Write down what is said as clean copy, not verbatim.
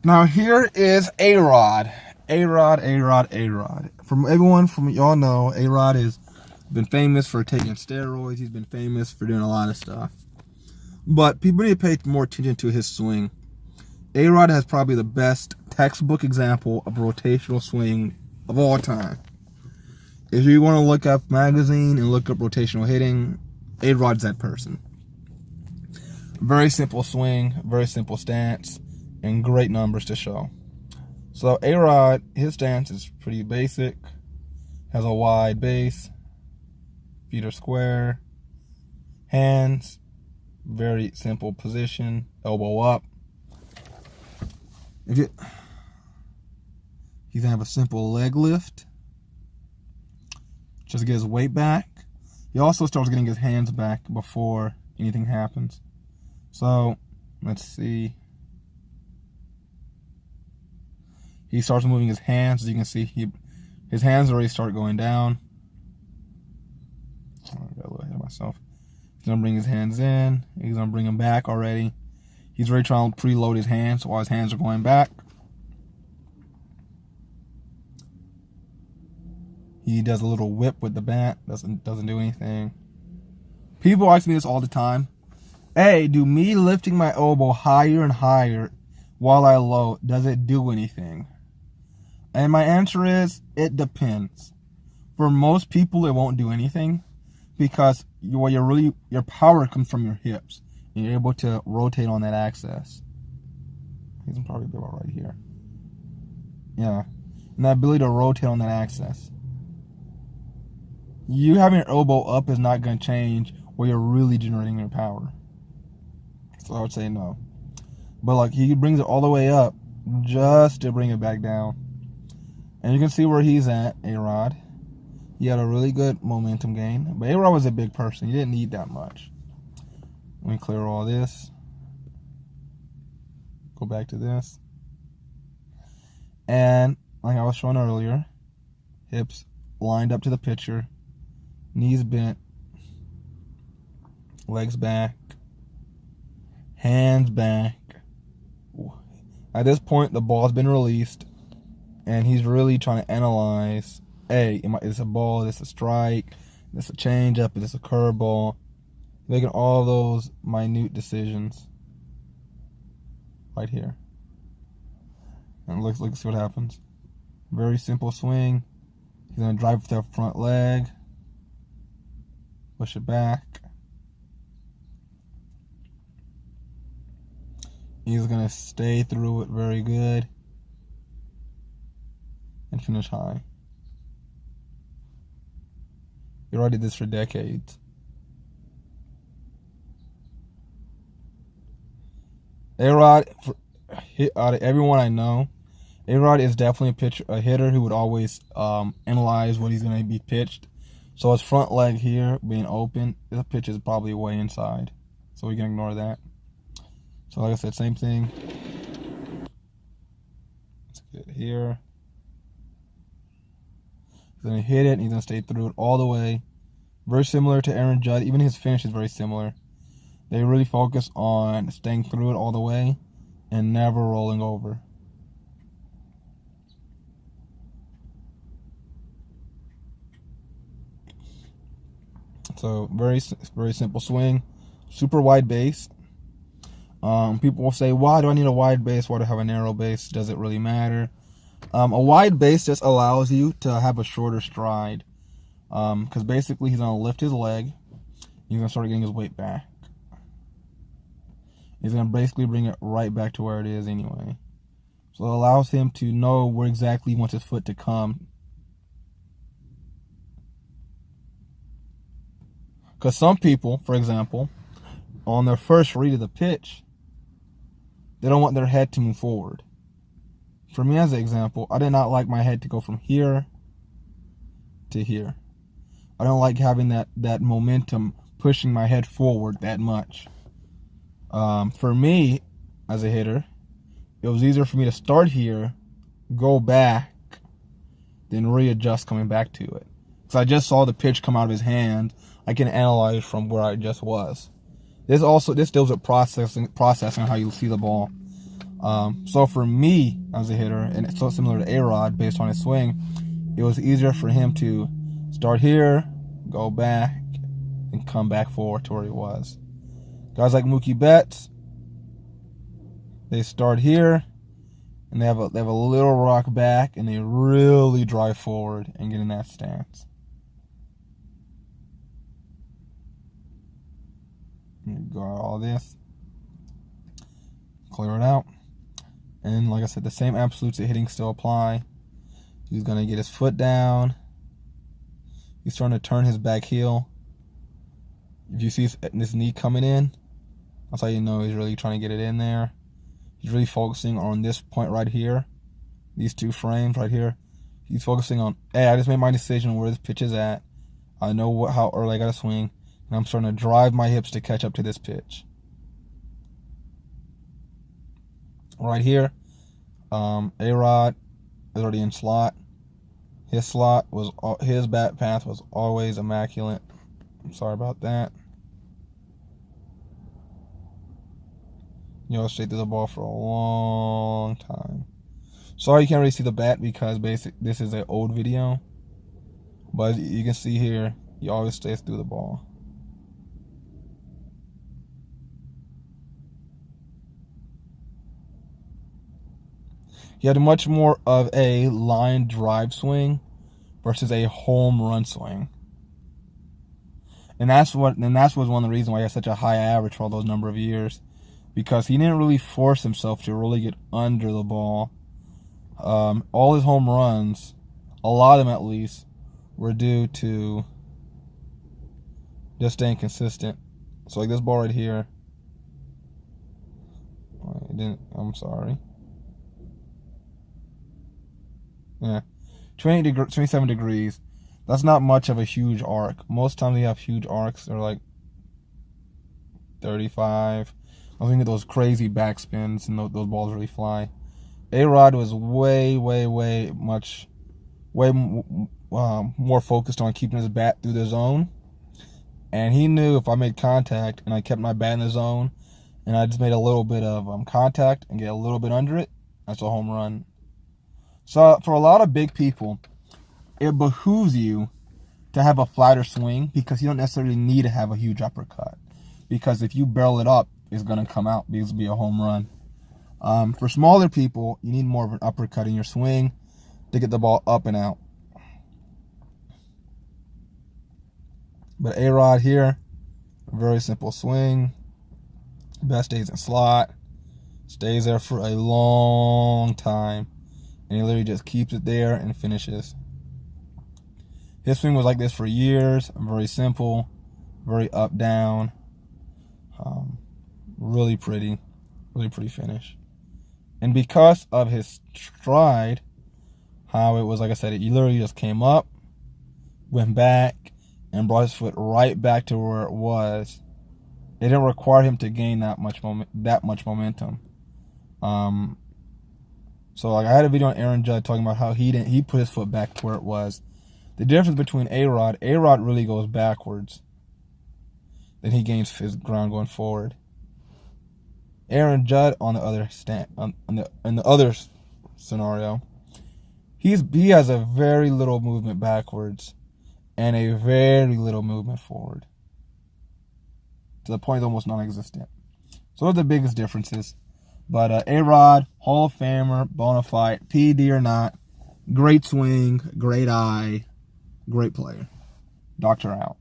Now here is A-Rod. A-Rod. From y'all know, A-Rod has been famous for taking steroids. He's been famous for doing a lot of stuff. But people need to pay more attention to his swing. A-Rod has probably the best textbook example of rotational swing of all time. If you want to look up magazine and look up rotational hitting, A-Rod's that person. Very simple swing, very simple stance, and great numbers to show. So A-Rod, his stance is pretty basic. Has a wide base, feet are square, hands, very simple position, elbow up. He's gonna have a simple leg lift, just to get his weight back. He also starts getting his hands back before anything happens. So let's see. He starts moving his hands. As you can see, his hands already start going down. I got a little ahead of myself. He's gonna bring his hands in. He's gonna bring them back already. He's already trying to preload his hands while his hands are going back. He does a little whip with the bat. Doesn't do anything. People ask me this all the time. Hey, do me lifting my elbow higher and higher while I load, does it do anything? And my answer is, it depends. For most people, it won't do anything because your power comes from your hips. And you're able to rotate on that axis. He's probably about right here. Yeah. And the ability to rotate on that axis. You having your elbow up is not going to change where you're really generating your power. So I would say no. But like he brings it all the way up just to bring it back down. And you can see where he's at, A-Rod. He had a really good momentum gain. But A-Rod was a big person. He didn't need that much. Let me clear all this. Go back to this. And like I was showing earlier, hips lined up to the pitcher, knees bent, legs back, hands back. At this point, the ball's been released, and he's really trying to analyze, hey, is this a ball, is this a strike, is this a changeup, is this a curveball? Making all those minute decisions right here. And let's see what happens. Very simple swing. He's going to drive with that front leg. Push it back. He's going to stay through it very good. And finish high. He already did this for decades. A-Rod, out of everyone I know, A-Rod is definitely a hitter who would always analyze what he's going to be pitched. So his front leg here being open, the pitch is probably way inside. So we can ignore that. So like I said, same thing. Let's get here. He's going to hit it and he's going to stay through it all the way. Very similar to Aaron Judge. Even his finish is very similar. They really focus on staying through it all the way and never rolling over. So very simple swing, super wide base. People will say, why do I need a wide base? Why do I have a narrow base? Does it really matter? A wide base just allows you to have a shorter stride. Because basically he's going to lift his leg. He's going to start getting his weight back. He's going to basically bring it right back to where it is anyway. So it allows him to know where exactly he wants his foot to come. Because some people, for example, on their first read of the pitch, they don't want their head to move forward. For me, as an example, I did not like my head to go from here to here. I don't like having that momentum pushing my head forward that much. For me, as a hitter, it was easier for me to start here, go back, then readjust coming back to it. Because I just saw the pitch come out of his hand. I can analyze from where I just was. This deals with processing how you see the ball. So for me as a hitter, and it's so similar to A-Rod based on his swing, it was easier for him to start here, go back, and come back forward to where he was. Guys like Mookie Betts, they start here, and they have a little rock back, and they really drive forward and get in that stance. Go all this, clear it out, and like I said, the same absolutes of hitting still apply. He's gonna get his foot down. He's trying to turn his back heel. If you see this knee coming in, that's how you know he's really trying to get it in there. He's really focusing on this point right here, these two frames right here. He's focusing on, hey, I just made my decision where this pitch is at. I know how early I got to swing, and I'm starting to drive my hips to catch up to this pitch. Right here, A-Rod is already in slot. His bat path was always immaculate. I'm sorry about that. You know, straight through the ball for a long time. Sorry you can't really see the bat because this is an old video. But you can see here, he always stays through the ball. He had much more of a line drive swing versus a home run swing. And that was one of the reasons why he had such a high average for all those number of years. Because he didn't really force himself to really get under the ball. All his home runs, a lot of them at least, were due to just staying consistent. So like this ball right here. I'm sorry. Yeah. 27 degrees. That's not much of a huge arc. Most times they have huge arcs. They're like 35. I think of those crazy backspins and those balls really fly. A-Rod was way more focused on keeping his bat through the zone. And he knew if I made contact and I kept my bat in the zone and I just made a little bit of contact and get a little bit under it, that's a home run. So for a lot of big people, it behooves you to have a flatter swing because you don't necessarily need to have a huge uppercut. Because if you barrel it up, it's going to come out because it'll be a home run. For smaller people, you need more of an uppercut in your swing to get the ball up and out. But A-Rod here, very simple swing. Bat stays in slot. Stays there for a long time. And he literally just keeps it there and finishes. His swing was like this for years. Very simple. Very up, down. Really pretty finish. And because of his stride, how it was, like I said, he literally just came up, went back, and brought his foot right back to where it was. It didn't require him to gain that much momentum. So like I had a video on Aaron Judge talking about how he put his foot back to where it was. The difference between A-Rod really goes backwards. Then he gains his ground going forward. Aaron Judd, on the other in the other scenario, he has a very little movement backwards and a very little movement forward, to the point it's almost non-existent. So those are the biggest differences. But A-Rod, Hall of Famer, bona fide, PD or not, great swing, great eye, great player. Doctor out.